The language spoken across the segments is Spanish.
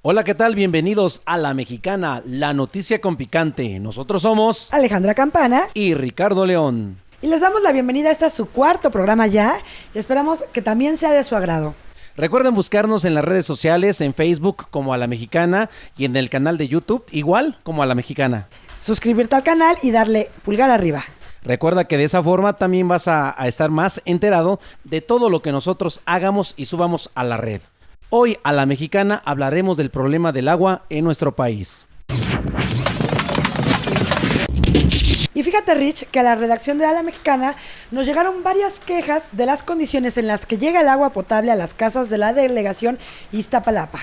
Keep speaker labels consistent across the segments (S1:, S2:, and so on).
S1: Hola, ¿qué tal? Bienvenidos a La Mexicana, la noticia con picante. Nosotros somos
S2: Alejandra Campana
S1: y Ricardo León.
S2: y les damos la bienvenida a este su cuarto programa ya y esperamos que también sea de su agrado.
S1: Recuerden buscarnos en las redes sociales, en Facebook como A La Mexicana y en el canal de YouTube igual como A La Mexicana.
S2: Suscribirte al canal y darle pulgar arriba.
S1: Recuerda que de esa forma también vas a estar más enterado de todo lo que nosotros hagamos y subamos a la red. Hoy a La Mexicana hablaremos del problema del agua en nuestro país.
S2: Y fíjate, Rich, que a la redacción de A La Mexicana nos llegaron varias quejas de las condiciones en las que llega el agua potable a las casas de la delegación Iztapalapa.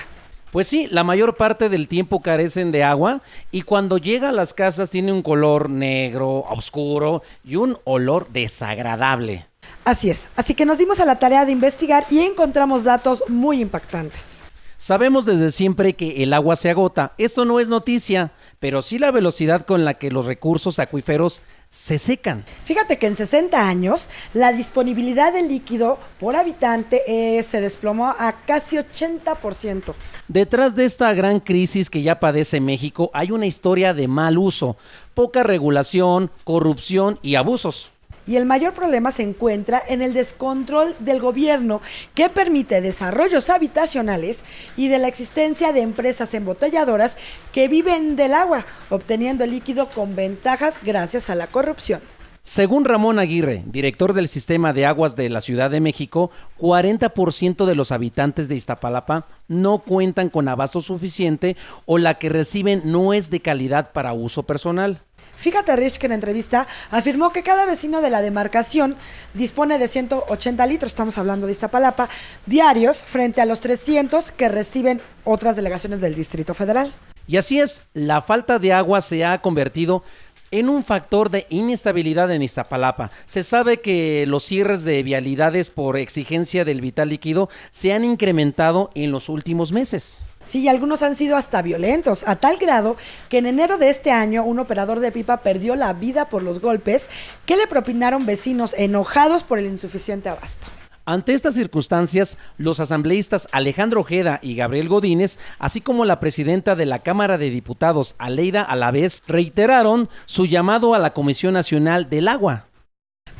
S1: Pues sí, la mayor parte del tiempo carecen de agua y cuando llega a las casas tiene un color negro, oscuro y un olor desagradable.
S2: Así es, así que nos dimos a la tarea de investigar y encontramos datos muy impactantes.
S1: Sabemos desde siempre que el agua se agota. Esto no es noticia, pero sí la velocidad con la que los recursos acuíferos se secan.
S2: Fíjate que en 60 años la disponibilidad de líquido por habitante se desplomó a casi 80%.
S1: Detrás de esta gran crisis que ya padece México hay una historia de mal uso, poca regulación, corrupción y abusos.
S2: Y el mayor problema se encuentra en el descontrol del gobierno que permite desarrollos habitacionales y de la existencia de empresas embotelladoras que viven del agua, obteniendo el líquido con ventajas gracias a la corrupción.
S1: Según Ramón Aguirre, director del Sistema de Aguas de la Ciudad de México, 40% de los habitantes de Iztapalapa no cuentan con abasto suficiente o la que reciben no es de calidad para uso personal.
S2: Fíjate, Rich, que en entrevista afirmó que cada vecino de la demarcación dispone de 180 litros, estamos hablando de Iztapalapa, diarios frente a los 300 que reciben otras delegaciones del Distrito Federal.
S1: Y así es, la falta de agua se ha convertido en un factor de inestabilidad en Iztapalapa. Se sabe que los cierres de vialidades por exigencia del vital líquido se han incrementado en los últimos meses.
S2: Sí, algunos han sido hasta violentos, a tal grado que en enero de este año un operador de pipa perdió la vida por los golpes que le propinaron vecinos enojados por el insuficiente abasto.
S1: Ante estas circunstancias, los asambleístas Alejandro Ojeda y Gabriel Godínez, así como la presidenta de la Cámara de Diputados, Aleida Alavés, reiteraron su llamado a la Comisión Nacional del Agua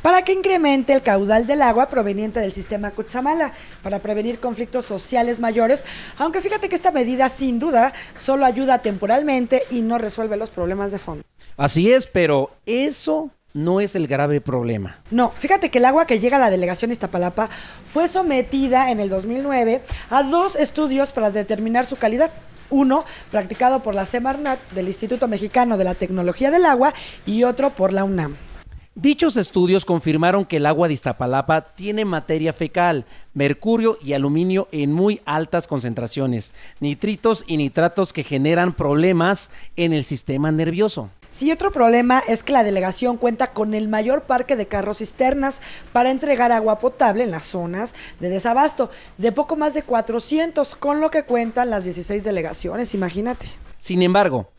S2: para que incremente el caudal del agua proveniente del sistema Cutzamala, para prevenir conflictos sociales mayores, aunque fíjate que esta medida sin duda solo ayuda temporalmente y no resuelve los problemas de fondo.
S1: Así es, pero eso no es el grave problema.
S2: No, fíjate que el agua que llega a la delegación Iztapalapa fue sometida en el 2009 a 2 estudios para determinar su calidad. Uno practicado por la Semarnat del Instituto Mexicano de la Tecnología del Agua y otro por la UNAM.
S1: Dichos estudios confirmaron que el agua de Iztapalapa tiene materia fecal, mercurio y aluminio en muy altas concentraciones, nitritos y nitratos que generan problemas en el sistema nervioso.
S2: Sí, otro problema es que la delegación cuenta con el mayor parque de carros cisternas para entregar agua potable en las zonas de desabasto, de poco más de 400, con lo que cuentan las 16 delegaciones, imagínate.
S1: Sin embargo,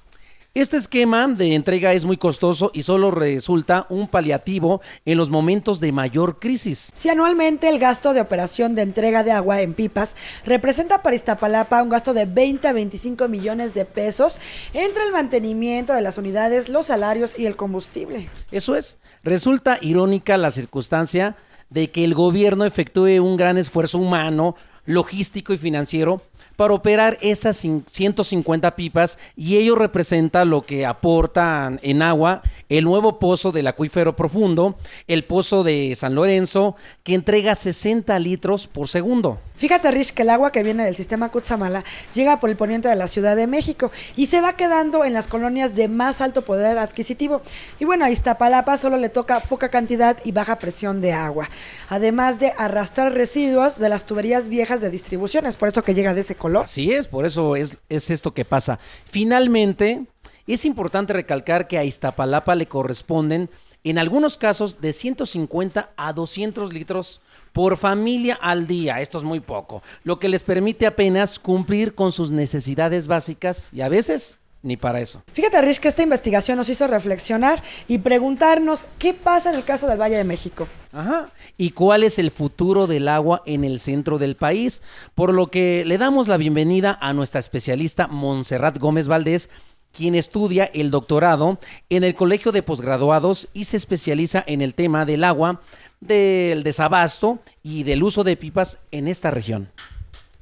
S1: este esquema de entrega es muy costoso y solo resulta un paliativo en los momentos de mayor crisis.
S2: Si anualmente el gasto de operación de entrega de agua en pipas representa para Iztapalapa un gasto de 20 a 25 millones de pesos entre el mantenimiento de las unidades, los salarios y el combustible.
S1: Eso es, resulta irónica la circunstancia de que el gobierno efectúe un gran esfuerzo humano, logístico y financiero para operar esas 150 pipas y ello representa lo que aportan en agua el nuevo pozo del acuífero profundo, el pozo de San Lorenzo, que entrega 60 litros por segundo.
S2: Fíjate, Rich, que el agua que viene del sistema Cutzamala llega por el poniente de la Ciudad de México y se va quedando en las colonias de más alto poder adquisitivo. Y bueno, a Iztapalapa solo le toca poca cantidad y baja presión de agua, además de arrastrar residuos de las tuberías viejas de distribución, es por eso que llega de ese color.
S1: Así es, por eso es esto que pasa. Finalmente, es importante recalcar que a Iztapalapa le corresponden, en algunos casos, de 150 a 200 litros por familia al día. Esto es muy poco, lo que les permite apenas cumplir con sus necesidades básicas y a veces ni para eso.
S2: Fíjate, Rich, que esta investigación nos hizo reflexionar y preguntarnos qué pasa en el caso del Valle de México.
S1: Ajá. ¿Y cuál es el futuro del agua en el centro del país? Por lo que le damos la bienvenida a nuestra especialista Montserrat Gómez Valdés, quien estudia el doctorado en el Colegio de Posgraduados y se especializa en el tema del agua, del desabasto y del uso de pipas en esta región.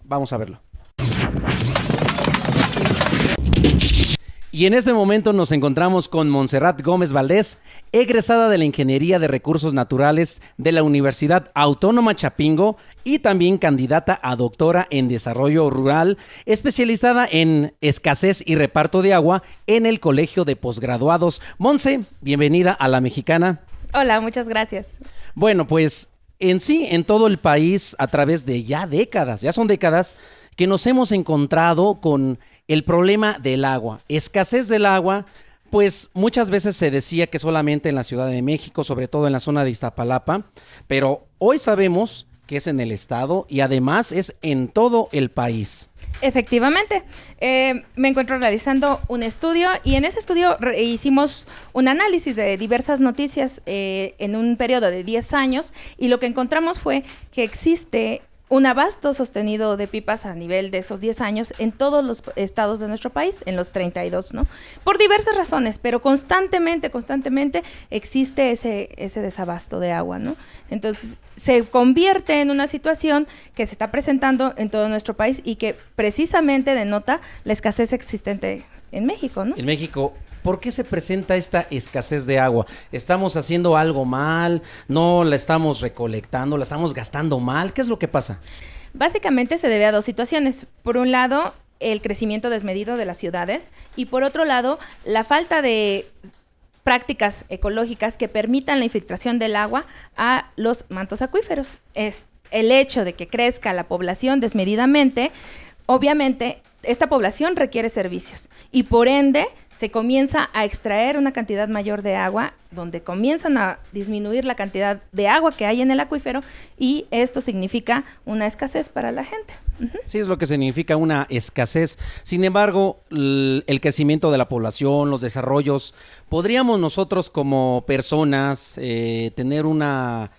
S1: Vamos a verlo. Y en este momento nos encontramos con Montserrat Gómez Valdés, egresada de la Ingeniería de Recursos Naturales de la Universidad Autónoma Chapingo y también candidata a doctora en Desarrollo Rural, especializada en escasez y reparto de agua en el Colegio de Posgraduados. Monse, bienvenida a La Mexicana.
S3: Hola, muchas gracias.
S1: Bueno, pues en sí, en todo el país, a través de ya son décadas, que nos hemos encontrado con el problema del agua, escasez del agua, pues muchas veces se decía que solamente en la Ciudad de México, sobre todo en la zona de Iztapalapa, pero hoy sabemos que es en el estado y además es en todo el país.
S3: Efectivamente, me encuentro realizando un estudio y en ese estudio hicimos un análisis de diversas noticias en un periodo de 10 años y lo que encontramos fue que existe un abasto sostenido de pipas a nivel de esos 10 años en todos los estados de nuestro país, en los 32, ¿no? Por diversas razones, pero constantemente existe ese desabasto de agua, ¿no? Entonces, se convierte en una situación que se está presentando en todo nuestro país y que precisamente denota la escasez existente en México, ¿no?
S1: En México. ¿Por qué se presenta esta escasez de agua? ¿Estamos haciendo algo mal? ¿No la estamos recolectando? ¿La estamos gastando mal? ¿Qué es lo que pasa?
S3: Básicamente se debe a dos situaciones. Por un lado, el crecimiento desmedido de las ciudades y por otro lado, la falta de prácticas ecológicas que permitan la infiltración del agua a los mantos acuíferos. Es el hecho de que crezca la población desmedidamente, obviamente esta población requiere servicios y por ende se comienza a extraer una cantidad mayor de agua, donde comienzan a disminuir la cantidad de agua que hay en el acuífero y esto significa una escasez para la gente. Uh-huh.
S1: Sí, es lo que significa una escasez. Sin embargo, el crecimiento de la población, los desarrollos, ¿podríamos nosotros como personas tener una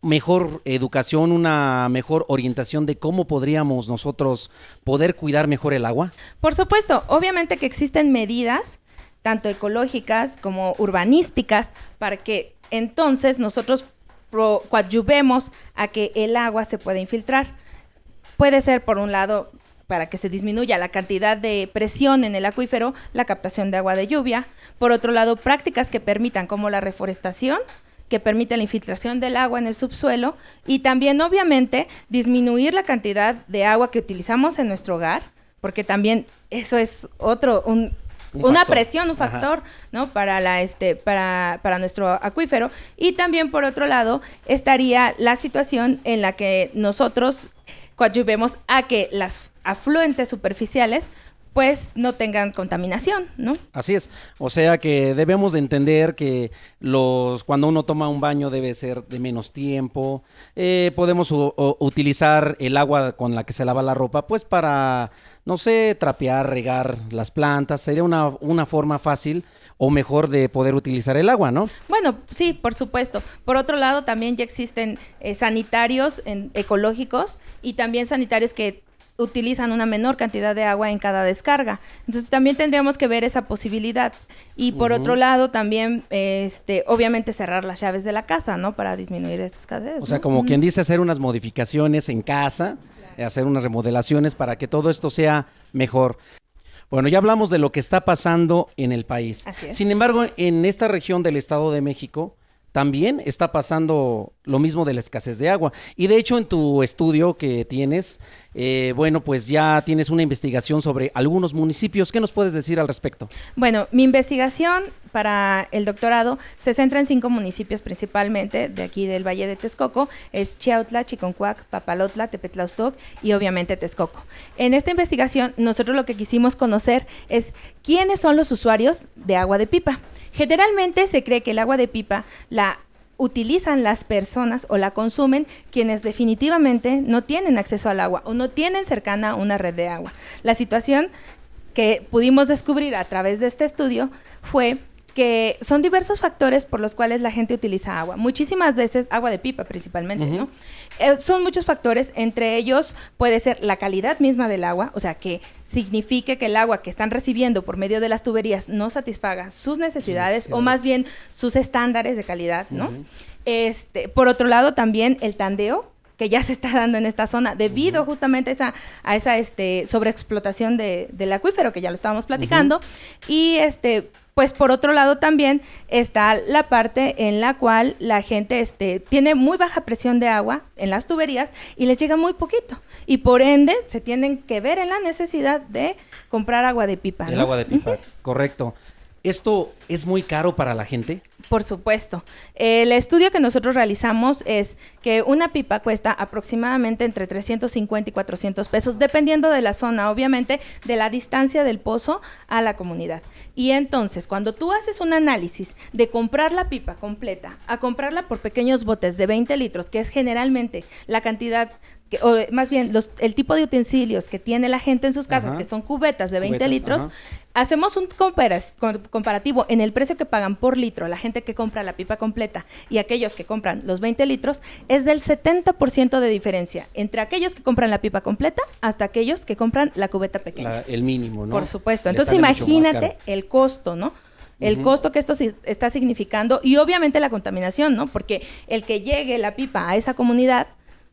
S1: mejor educación, una mejor orientación de cómo podríamos nosotros poder cuidar mejor el agua?
S3: Por supuesto, obviamente que existen medidas, tanto ecológicas como urbanísticas, para que entonces nosotros coadyuvemos a que el agua se pueda infiltrar. Puede ser, por un lado, para que se disminuya la cantidad de presión en el acuífero, la captación de agua de lluvia. Por otro lado, prácticas que permitan, como la reforestación, que permite la infiltración del agua en el subsuelo y también obviamente disminuir la cantidad de agua que utilizamos en nuestro hogar, porque también eso es una presión, un factor, ¿no? Para para nuestro acuífero. Y también por otro lado estaría la situación en la que nosotros coadyuvemos a que las afluentes superficiales pues no tengan contaminación, ¿no?
S1: Así es, o sea que debemos de entender que cuando uno toma un baño debe ser de menos tiempo, podemos utilizar el agua con la que se lava la ropa, pues para, no sé, trapear, regar las plantas, sería una forma fácil o mejor de poder utilizar el agua, ¿no?
S3: Bueno, sí, por supuesto. Por otro lado, también ya existen sanitarios ecológicos y también sanitarios que utilizan una menor cantidad de agua en cada descarga. Entonces también tendríamos que ver esa posibilidad. Y por otro lado también, obviamente cerrar las llaves de la casa, ¿no? Para disminuir esa escasez.
S1: O sea, como quien dice, hacer unas modificaciones en casa, hacer unas remodelaciones para que todo esto sea mejor. Bueno, ya hablamos de lo que está pasando en el país.
S3: Así es.
S1: Sin embargo, en esta región del Estado de México, también está pasando lo mismo de la escasez de agua. Y de hecho en tu estudio que tienes, bueno, pues ya tienes una investigación sobre algunos municipios. ¿Qué nos puedes decir al respecto?
S3: Bueno, mi investigación para el doctorado se centra en 5 municipios principalmente de aquí del Valle de Texcoco. Es Chiautla, Chiconcuac, Papalotla, Tepetlaostoc y obviamente Texcoco. En esta investigación nosotros lo que quisimos conocer es quiénes son los usuarios de agua de pipa. Generalmente se cree que el agua de pipa la utilizan las personas o la consumen quienes definitivamente no tienen acceso al agua o no tienen cercana una red de agua. La situación que pudimos descubrir a través de este estudio fue que son diversos factores por los cuales la gente utiliza agua. Muchísimas veces, agua de pipa principalmente, ¿no? Son muchos factores, entre ellos puede ser la calidad misma del agua, o sea, que signifique que el agua que están recibiendo por medio de las tuberías no satisfaga sus necesidades o más bien sus estándares de calidad, ¿no? Por otro lado, también el tandeo, que ya se está dando en esta zona debido justamente a esa sobreexplotación del acuífero, que ya lo estábamos platicando, y pues por otro lado también está la parte en la cual la gente tiene muy baja presión de agua en las tuberías y les llega muy poquito, y por ende se tienen que ver en la necesidad de comprar agua de pipa, ¿no?
S1: El agua de pipa, correcto. ¿Esto es muy caro para la gente?
S3: Por supuesto. El estudio que nosotros realizamos es que una pipa cuesta aproximadamente entre 350 y 400 pesos, dependiendo de la zona, obviamente, de la distancia del pozo a la comunidad. Y entonces, cuando tú haces un análisis de comprar la pipa completa a comprarla por pequeños botes de 20 litros, que es generalmente la cantidad, o más bien el tipo de utensilios que tiene la gente en sus casas, que son cubetas de 20 litros, hacemos un comparativo en el precio que pagan por litro la gente que compra la pipa completa y aquellos que compran los 20 litros, es del 70% de diferencia entre aquellos que compran la pipa completa hasta aquellos que compran la cubeta pequeña.
S1: El mínimo, ¿no?
S3: Por supuesto. Entonces imagínate el costo, ¿no? El costo que esto está significando y obviamente la contaminación, ¿no? Porque el que llegue la pipa a esa comunidad,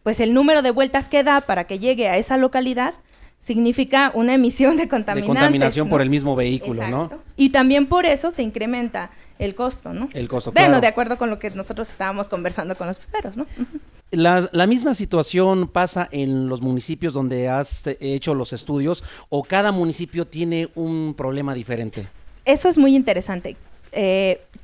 S3: pues el número de vueltas que da para que llegue a esa localidad significa una emisión de contaminantes.
S1: De contaminación, ¿no? Por el mismo vehículo,
S3: exacto,
S1: ¿no?
S3: Y también por eso se incrementa el costo, ¿no?
S1: El costo,
S3: bueno,
S1: claro.
S3: de acuerdo con lo que nosotros estábamos conversando con los piperos, ¿no?
S1: La misma situación pasa en los municipios donde has hecho los estudios, o cada municipio tiene un problema diferente.
S3: Eso es muy interesante.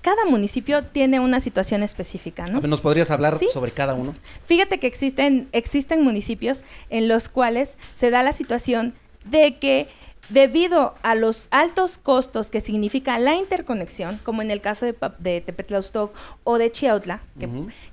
S3: Cada municipio tiene una situación específica, ¿no?
S1: ¿Nos podrías hablar sobre cada uno?
S3: Fíjate que existen municipios en los cuales se da la situación de que debido a los altos costos que significa la interconexión, como en el caso de Tepetlaustoc o de Chiautla,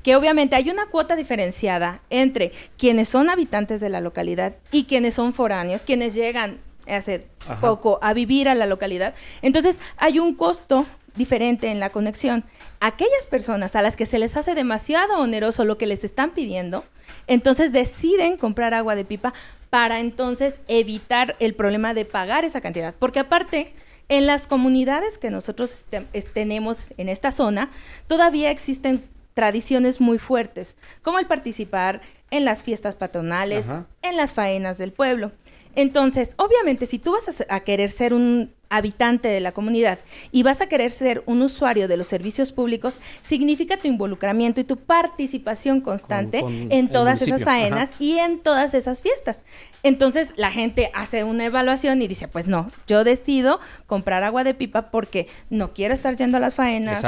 S3: que obviamente hay una cuota diferenciada entre quienes son habitantes de la localidad y quienes son foráneos, quienes llegan hace poco a vivir a la localidad. Entonces hay un costo diferente en la conexión. Aquellas personas a las que se les hace demasiado oneroso lo que les están pidiendo, entonces deciden comprar agua de pipa para entonces evitar el problema de pagar esa cantidad. Porque aparte, en las comunidades que nosotros tenemos en esta zona, todavía existen tradiciones muy fuertes, como el participar en las fiestas patronales, en las faenas del pueblo. Entonces, obviamente, si tú vas a querer ser un habitante de la comunidad y vas a querer ser un usuario de los servicios públicos, significa tu involucramiento y tu participación constante en todas esas faenas y en todas esas fiestas. Entonces, la gente hace una evaluación y dice, pues no, yo decido comprar agua de pipa porque no quiero estar yendo a las faenas,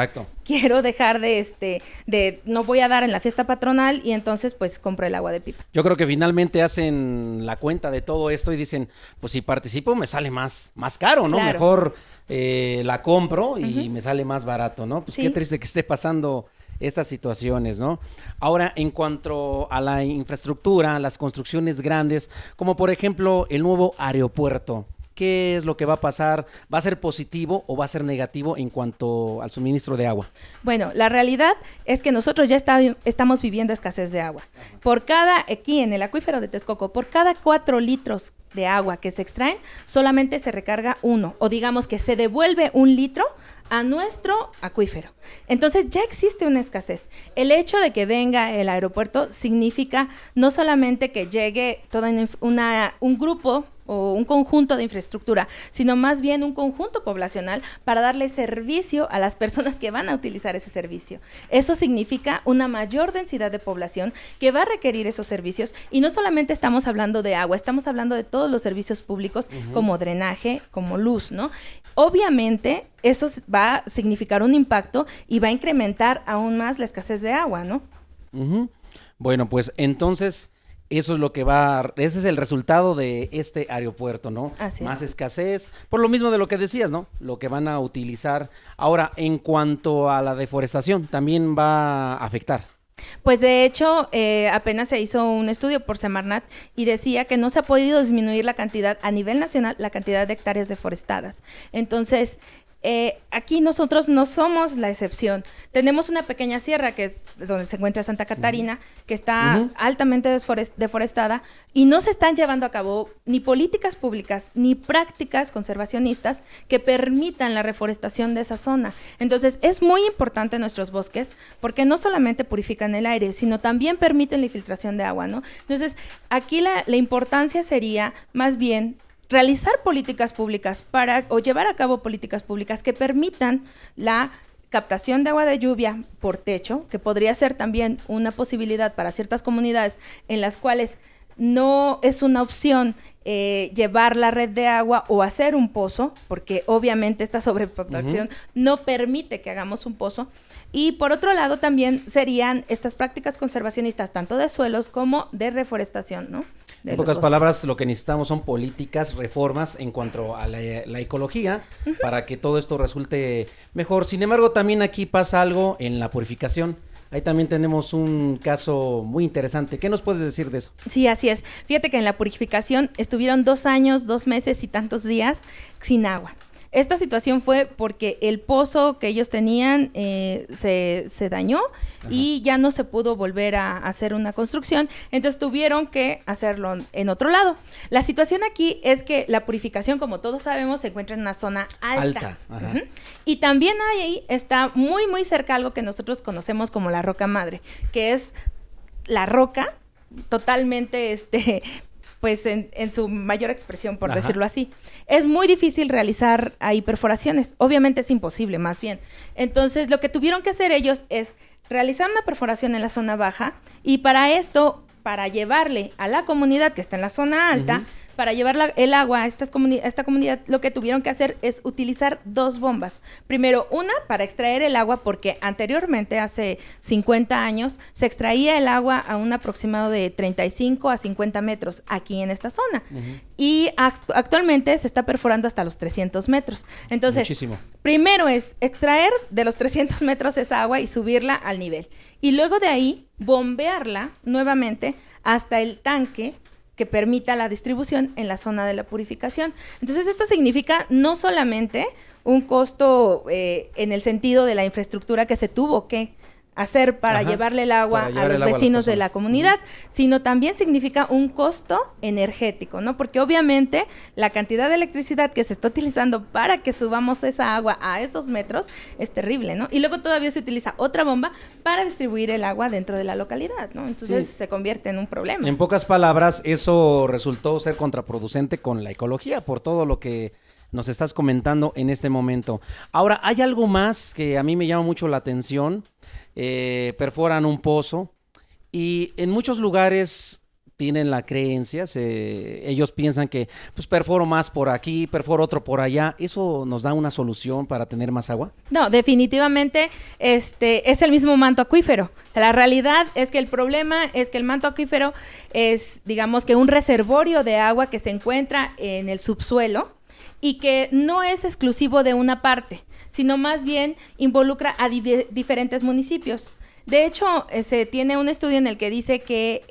S3: quiero dejar no voy a dar en la fiesta patronal y entonces pues compro el agua de pipa.
S1: Yo creo que finalmente hacen la cuenta de todo esto y dicen, pues si participo me sale más caro, ¿no?
S3: Claro.
S1: Mejor la compro y me sale más barato, ¿no? Pues qué triste que esté pasando estas situaciones, ¿no? Ahora, en cuanto a la infraestructura, las construcciones grandes, como por ejemplo el nuevo aeropuerto, ¿qué es lo que va a pasar? ¿Va a ser positivo o va a ser negativo en cuanto al suministro de agua?
S3: Bueno, la realidad es que nosotros ya estamos viviendo escasez de agua. Aquí en el acuífero de Texcoco, por cada 4 litros de agua que se extraen, solamente se recarga 1, o digamos que se devuelve 1 litro a nuestro acuífero. Entonces ya existe una escasez. El hecho de que venga el aeropuerto significa no solamente que llegue un grupo o un conjunto de infraestructura, sino más bien un conjunto poblacional para darle servicio a las personas que van a utilizar ese servicio. Eso significa una mayor densidad de población que va a requerir esos servicios, y no solamente estamos hablando de agua, estamos hablando de todos los servicios públicos como drenaje, como luz, ¿no? Obviamente eso va a significar un impacto y va a incrementar aún más la escasez de agua, ¿no?
S1: Bueno, pues entonces ese es el resultado de este aeropuerto, ¿no?
S3: Así
S1: más
S3: es.
S1: escasez, por lo mismo de lo que decías, ¿no? Lo que van a utilizar. Ahora, en cuanto a la deforestación, también va a afectar.
S3: Pues de hecho, apenas se hizo un estudio por Semarnat y decía que no se ha podido disminuir la cantidad, a nivel nacional, la cantidad de hectáreas deforestadas. Entonces, aquí nosotros no somos la excepción. Tenemos una pequeña sierra que es donde se encuentra Santa Catarina, que está altamente deforestada y no se están llevando a cabo ni políticas públicas ni prácticas conservacionistas que permitan la reforestación de esa zona. Entonces es muy importante nuestros bosques porque no solamente purifican el aire, sino también permiten la infiltración de agua, ¿no? Entonces aquí la importancia sería más bien realizar políticas públicas o llevar a cabo políticas públicas que permitan la captación de agua de lluvia por techo, que podría ser también una posibilidad para ciertas comunidades en las cuales no es una opción llevar la red de agua o hacer un pozo, porque obviamente esta sobrepoblación no permite que hagamos un pozo. Y por otro lado también serían estas prácticas conservacionistas, tanto de suelos como de reforestación, ¿no?
S1: En pocas palabras, lo que necesitamos son políticas, reformas en cuanto a la ecología, para que todo esto resulte mejor. Sin embargo, también aquí pasa algo en la purificación. Ahí también tenemos un caso muy interesante. ¿Qué nos puedes decir de eso?
S3: Sí, así es. Fíjate que en la purificación estuvieron 2 años, 2 meses y tantos días sin agua. Esta situación fue porque el pozo que ellos tenían se dañó y ya no se pudo volver a hacer una construcción, entonces tuvieron que hacerlo en otro lado. La situación aquí es que la purificación, como todos sabemos, se encuentra en una zona alta. Y también ahí está muy, muy cerca algo que nosotros conocemos como la roca madre, que es la roca totalmente pues en su mayor expresión, por decirlo así. Es muy difícil realizar ahí perforaciones. Obviamente es imposible, más bien. Entonces, lo que tuvieron que hacer ellos es realizar una perforación en la zona baja y para esto, para llevarle a la comunidad que está en la zona alta, para llevar el agua a esta comunidad, lo que tuvieron que hacer es utilizar 2 bombas. Primero, una para extraer el agua, porque anteriormente, hace 50 años, se extraía el agua a un aproximado de 35 a 50 metros aquí en esta zona. Y actualmente se está perforando hasta los 300 metros. Entonces,
S1: muchísimo.
S3: Primero es extraer de los 300 metros esa agua y subirla al nivel. Y luego de ahí, bombearla nuevamente hasta el tanque que permita la distribución en la zona de la purificación. Entonces, esto significa no solamente un costo en el sentido de la infraestructura que se tuvo que hacer para llevarle el agua a los vecinos de la comunidad, sino también significa un costo energético, ¿no? Porque obviamente la cantidad de electricidad que se está utilizando para que subamos esa agua a esos metros es terrible, ¿no? Y luego todavía se utiliza otra bomba para distribuir el agua dentro de la localidad, ¿no? Entonces se convierte en un problema.
S1: En pocas palabras, eso resultó ser contraproducente con la ecología por todo lo que nos estás comentando en este momento. Ahora, hay algo más que a mí me llama mucho la atención. Perforan un pozo y en muchos lugares tienen la creencia, ellos piensan que pues perforo más por aquí, perforo otro por allá. ¿Eso nos da una solución para tener más agua?
S3: No, definitivamente es el mismo manto acuífero. La realidad es que el problema es que el manto acuífero es, digamos, que un reservorio de agua que se encuentra en el subsuelo y que no es exclusivo de una parte, sino más bien involucra a diferentes municipios. De hecho, se tiene un estudio en el que dice que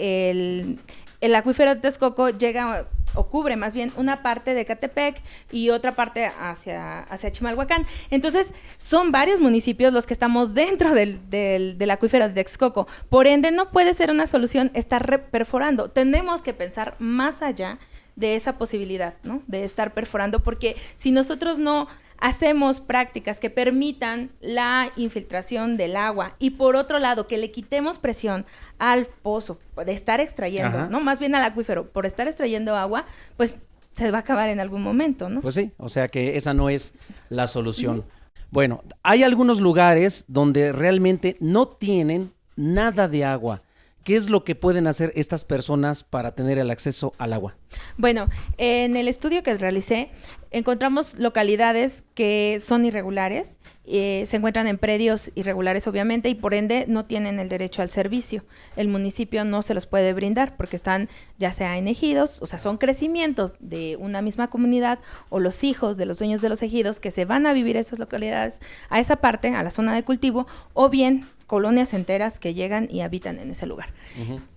S3: el acuífero de Texcoco llega o cubre más bien una parte de Ecatepec y otra parte hacia Chimalhuacán. Entonces, son varios municipios los que estamos dentro del acuífero de Texcoco. Por ende, no puede ser una solución estar perforando. Tenemos que pensar más allá de esa posibilidad, ¿no? De estar perforando, porque si nosotros no hacemos prácticas que permitan la infiltración del agua y por otro lado que le quitemos presión al pozo de estar extrayendo, ¿no? Más bien al acuífero, por estar extrayendo agua, pues se va a acabar en algún momento, ¿no?
S1: Pues sí, o sea que esa no es la solución. Bueno, hay algunos lugares donde realmente no tienen nada de agua. ¿Qué es lo que pueden hacer estas personas para tener el acceso al agua?
S3: Bueno, en el estudio que realicé, encontramos localidades que son irregulares, se encuentran en predios irregulares obviamente y por ende no tienen el derecho al servicio. El municipio no se los puede brindar porque están ya sea en ejidos, o sea, son crecimientos de una misma comunidad o los hijos de los dueños de los ejidos que se van a vivir a esas localidades, a esa parte, a la zona de cultivo, o bien colonias enteras que llegan y habitan en ese lugar.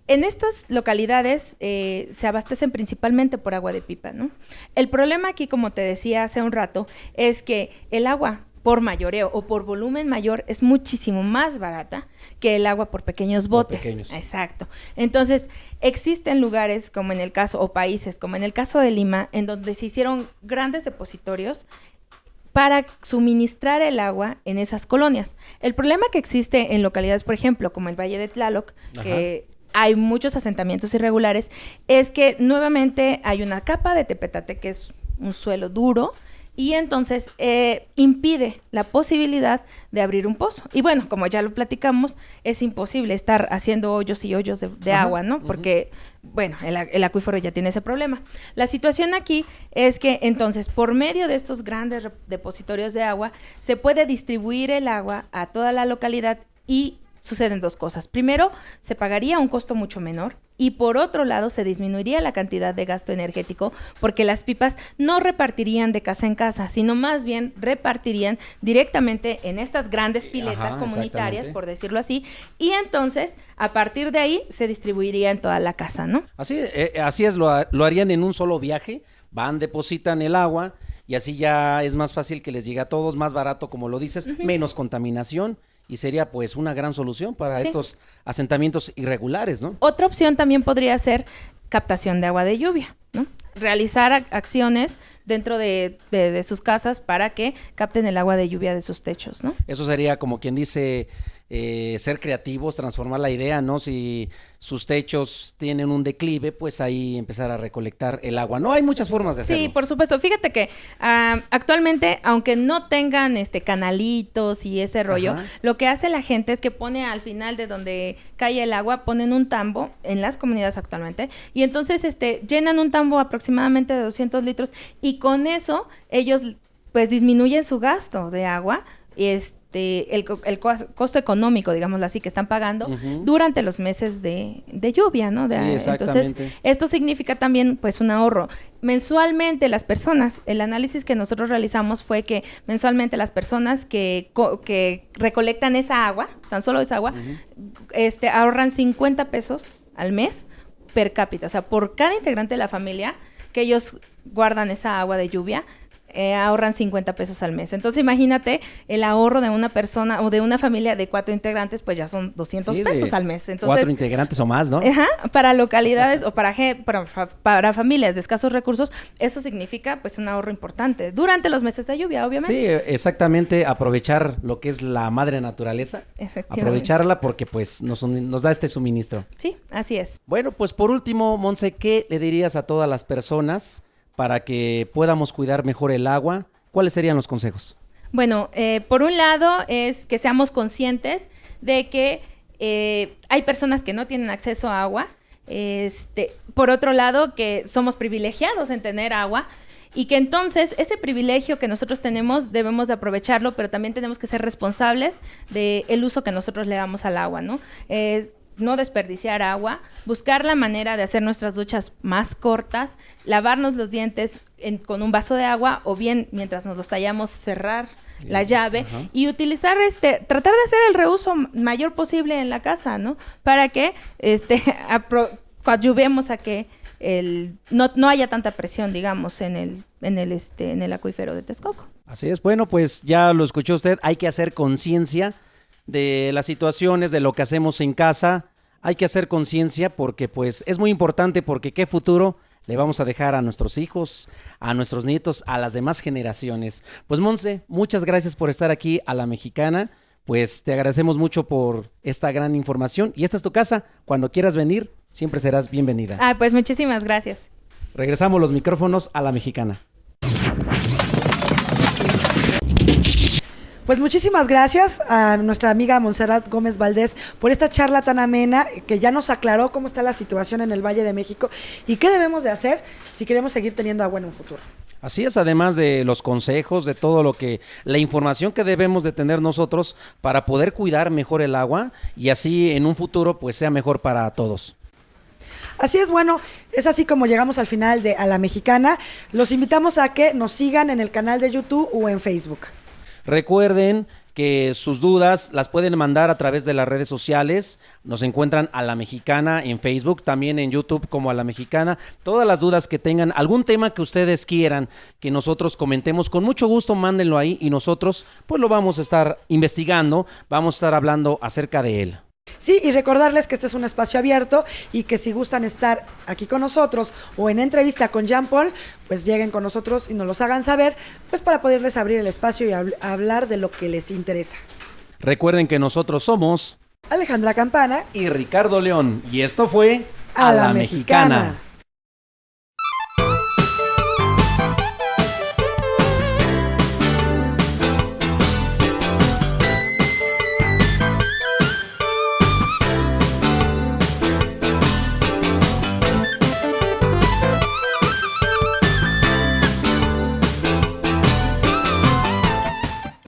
S3: En estas localidades se abastecen principalmente por agua de pipa, ¿no? El problema aquí, como te decía hace un rato, es que el agua por mayoreo o por volumen mayor es muchísimo más barata que el agua por pequeños botes. Exacto. Entonces, existen lugares como en el caso, o países como en el caso de Lima, en donde se hicieron grandes depositorios para suministrar el agua en esas colonias. El problema que existe en localidades, por ejemplo, como el Valle de Tlaloc, que hay muchos asentamientos irregulares, es que nuevamente hay una capa de tepetate, que es un suelo duro, y entonces impide la posibilidad de abrir un pozo. Y bueno, como ya lo platicamos, es imposible estar haciendo hoyos y hoyos de agua, ¿no? Porque, bueno, el acuífero ya tiene ese problema. La situación aquí es que entonces, por medio de estos grandes depositorios de agua, se puede distribuir el agua a toda la localidad y suceden dos cosas. Primero, se pagaría un costo mucho menor y por otro lado se disminuiría la cantidad de gasto energético porque las pipas no repartirían de casa en casa, sino más bien repartirían directamente en estas grandes piletas comunitarias, por decirlo así, y entonces a partir de ahí se distribuiría en toda la casa, ¿no?
S1: Así es, lo harían en un solo viaje, van, depositan el agua y así ya es más fácil que les llegue a todos, más barato, como lo dices, menos contaminación. Y sería pues una gran solución para estos asentamientos irregulares, ¿no?
S3: Otra opción también podría ser captación de agua de lluvia, ¿no? Realizar acciones dentro de sus casas para que capten el agua de lluvia de sus techos, ¿no?
S1: Eso sería como quien dice ser creativos, transformar la idea, ¿no? Si sus techos tienen un declive, pues ahí empezar a recolectar el agua. No, hay muchas formas de hacerlo.
S3: Sí, por supuesto. Fíjate que actualmente, aunque no tengan canalitos y ese rollo, lo que hace la gente es que pone al final de donde cae el agua, ponen un tambo en las comunidades actualmente, y entonces llenan un tambo aproximadamente de 200 litros y con eso ellos pues disminuyen su gasto de agua y el costo económico, digámoslo así, que están pagando durante los meses de lluvia, ¿no? Entonces, esto significa también, pues, un ahorro. Mensualmente las personas, el análisis que nosotros realizamos fue que mensualmente las personas que recolectan esa agua, tan solo esa agua, ahorran 50 pesos al mes per cápita. O sea, por cada integrante de la familia que ellos guardan esa agua de lluvia, ahorran 50 pesos al mes. Entonces, imagínate el ahorro de una persona o de una familia de 4 integrantes, pues ya son 200 pesos al mes. Entonces,
S1: 4 integrantes o más, ¿no?
S3: Para localidades o para familias de escasos recursos, eso significa pues un ahorro importante durante los meses de lluvia, obviamente.
S1: Sí, exactamente, aprovechar lo que es la madre naturaleza, aprovecharla porque pues nos da este suministro.
S3: Sí, así es.
S1: Bueno, pues por último, Monse, ¿qué le dirías a todas las personas para que podamos cuidar mejor el agua? ¿Cuáles serían los consejos?
S3: Bueno, por un lado es que seamos conscientes de que hay personas que no tienen acceso a agua. Por otro lado, que somos privilegiados en tener agua y que entonces ese privilegio que nosotros tenemos debemos de aprovecharlo, pero también tenemos que ser responsables del uso que nosotros le damos al agua, ¿no? No desperdiciar agua, buscar la manera de hacer nuestras duchas más cortas, lavarnos los dientes con un vaso de agua o bien mientras nos los tallamos cerrar la llave y utilizar tratar de hacer el reuso mayor posible en la casa, ¿no? Para que coadyuvemos a que no haya tanta presión, digamos, en el acuífero de Texcoco.
S1: Así es, bueno, pues ya lo escuchó usted, hay que hacer conciencia de las situaciones, de lo que hacemos en casa, hay que hacer conciencia porque pues es muy importante porque qué futuro le vamos a dejar a nuestros hijos, a nuestros nietos, a las demás generaciones. Pues Monse, muchas gracias por estar aquí a La Mexicana, pues te agradecemos mucho por esta gran información y esta es tu casa, cuando quieras venir siempre serás bienvenida.
S3: Pues muchísimas gracias.
S1: Regresamos los micrófonos a La Mexicana.
S2: Pues muchísimas gracias a nuestra amiga Montserrat Gómez Valdés por esta charla tan amena que ya nos aclaró cómo está la situación en el Valle de México y qué debemos de hacer si queremos seguir teniendo agua en un futuro.
S1: Así es, además de los consejos, de todo la información que debemos de tener nosotros para poder cuidar mejor el agua y así en un futuro pues sea mejor para todos.
S2: Así es, bueno, es así como llegamos al final de A la Mexicana. Los invitamos a que nos sigan en el canal de YouTube o en Facebook.
S1: Recuerden que sus dudas las pueden mandar a través de las redes sociales. Nos encuentran a La Mexicana en Facebook, también en YouTube como a La Mexicana. Todas las dudas que tengan, algún tema que ustedes quieran que nosotros comentemos, con mucho gusto mándenlo ahí y nosotros pues lo vamos a estar investigando, vamos a estar hablando acerca de él.
S2: Sí, y recordarles que este es un espacio abierto y que si gustan estar aquí con nosotros o en entrevista con Jean Paul, pues lleguen con nosotros y nos los hagan saber, pues para poderles abrir el espacio y hablar de lo que les interesa.
S1: Recuerden que nosotros somos
S2: Alejandra Campana
S1: y Ricardo León y esto fue
S2: A la Mexicana.